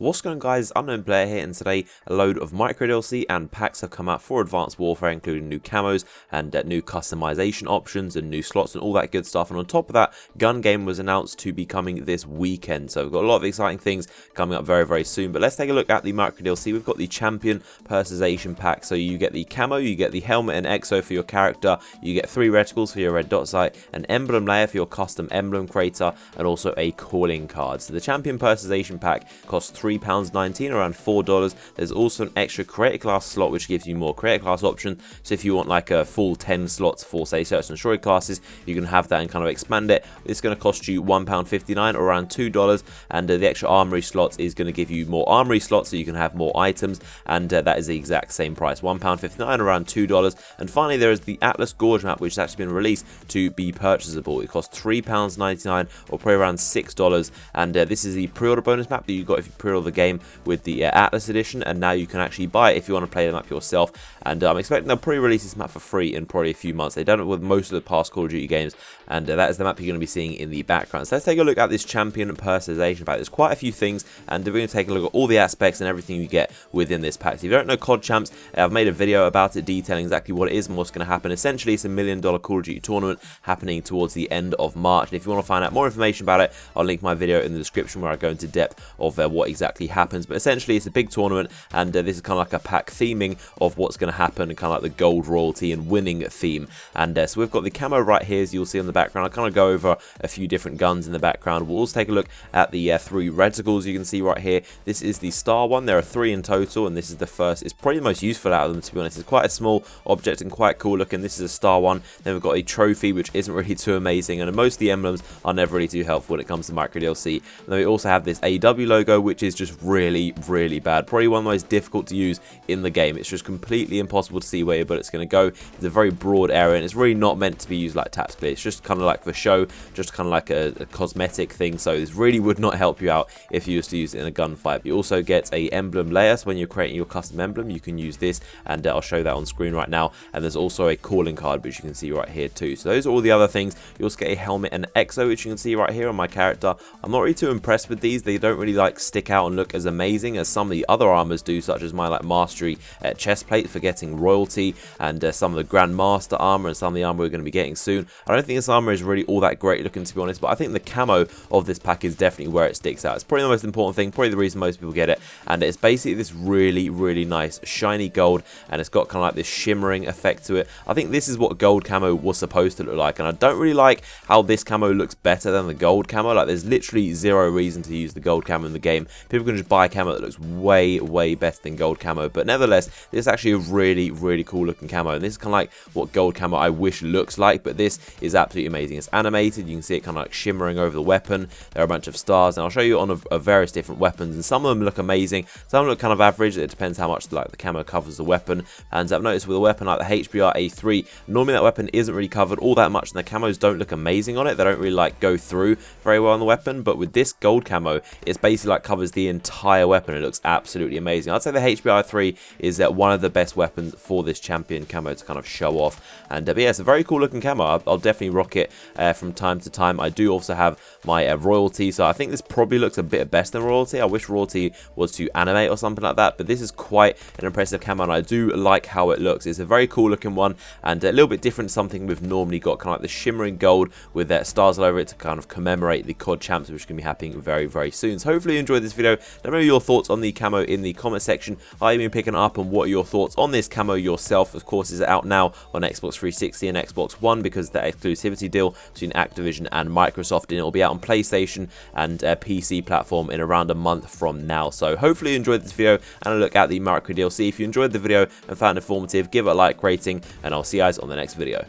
What's going on, guys? Unknown Player here, and today a load of micro DLC and packs have come out for Advanced Warfare, including new camos and new customization options and new slots and all that good stuff. And on top of that, gun game was announced to be coming this weekend, so we've got a lot of exciting things coming up very soon. But let's take a look at the micro DLC. We've got the Champion Personalization Pack, so you get the camo, you get the helmet and exo for your character, you get 3 reticles for your red dot sight, an emblem layer for your custom emblem creator, and also a calling card. So the Champion Personalization Pack costs £3.19, around $4. There's also an extra creator class slot which gives you more creator class options, so if you want like a full 10 slots for, say, search and destroy classes, you can have that and kind of expand it. It's going to cost you £1.59 or around $2, and the extra armory slots is going to give you more armory slots so you can have more items, and that is the exact same price, £1.59, around $2. And finally, there is the Atlas Gorge map, which has actually been released to be purchasable. It costs £3.99 or probably around $6, and this is the pre-order bonus map that you got if you pre-order the game with the Atlas edition, and now you can actually buy it if you want to play the map yourself. And I'm expecting they'll probably release this map for free in probably a few months. They've done it with most of the past Call of Duty games, and that is the map you're going to be seeing in the background. So let's take a look at this Champion Personalization Pack. There's quite a few things, and we're going to take a look at all the aspects and everything you get within this pack. So if you don't know COD Champs, I've made a video about it detailing exactly what it is and what's going to happen. Essentially, it's a $1 million Call of Duty tournament happening towards the end of March. And if you want to find out more information about it, I'll link my video in the description where I go into depth of what exactly happens. But essentially, it's a big tournament, and this is kind of like a pack theming of what's going to happen, and kind of like the gold royalty and winning theme. And so we've got the camo right here, as you'll see in the background. I'll kind of go over a few different guns in the background. We'll also take a look at the 3 reticles you can see right here. This is the star one. There are 3 in total, and this is the first. It's probably the most useful out of them, to be honest. It's quite a small object and quite cool looking. This is a star one. Then we've got a trophy, which isn't really too amazing, and most of the emblems are never really too helpful when it comes to micro DLC. And then we also have this AW logo, which is just really bad. Probably one of the most difficult to use in the game. It's just completely impossible to see where your bullet's going to go. It's a very broad area, and it's really not meant to be used like tactically. It's just kind of like for show, just kind of like a cosmetic thing. So this really would not help you out if you used to use it in a gunfight. You also get a emblem layer, so when you're creating your custom emblem, you can use this, and I'll show that on screen right now. And there's also a calling card, which you can see right here too. So those are all the other things. You also get a helmet and exo, which you can see right here on my character. I'm not really too impressed with these. They don't really like stick out and look as amazing as some of the other armors do, such as my like mastery chest plate for getting royalty, and some of the Grandmaster armor and some of the armor we're going to be getting soon. I don't think this armor is really all that great looking, to be honest, but I think the camo of this pack is definitely where it sticks out. It's probably the most important thing, probably the reason most people get it, and it's basically this really nice shiny gold, and it's got kind of like this shimmering effect to it. I think this is what gold camo was supposed to look like, and I don't really like how this camo looks better than the gold camo. Like, there's literally zero reason to use the gold camo in the game. People can just buy a camo that looks way better than gold camo, but nevertheless, this is actually a really cool looking camo, and this is kind of like what gold camo I wish looks like, but this is absolutely amazing. It's animated. You can see it kind of like shimmering over the weapon. There are a bunch of stars, and I'll show you on various different weapons, and some of them look amazing, some of them look kind of average. It depends how much like the camo covers the weapon. And I've noticed with a weapon like the HBR A3, normally that weapon isn't really covered all that much, and the camos don't look amazing on it. They don't really like go through very well on the weapon, but with this gold camo, it's basically like covers the entire weapon. It looks absolutely amazing. I'd say the HBR 3 is one of the best weapons for this champion camo to kind of show off. And but yeah, it's a very cool looking camo. I'll definitely rock it from time to time. I do also have my royalty, so I think this probably looks a bit better than royalty. I wish royalty was to animate or something like that, but this is quite an impressive camo, and I do like how it looks. It's a very cool looking one, and a little bit different to something we've normally got, kind of like the shimmering gold with stars all over it to kind of commemorate the COD Champs, which is going to be happening very soon. So hopefully you enjoyed this video. Let me know your thoughts on the camo in the comment section. Are you been picking up, and what are your thoughts on this camo yourself? Of course, is out now on Xbox 360 and Xbox One because of the exclusivity deal between Activision and Microsoft, and it will be out on PlayStation and PC platform in around a month from now. So hopefully you enjoyed this video and a look at the micro DLC. If you enjoyed the video and found it informative, give it a like rating, and I'll see you guys on the next video.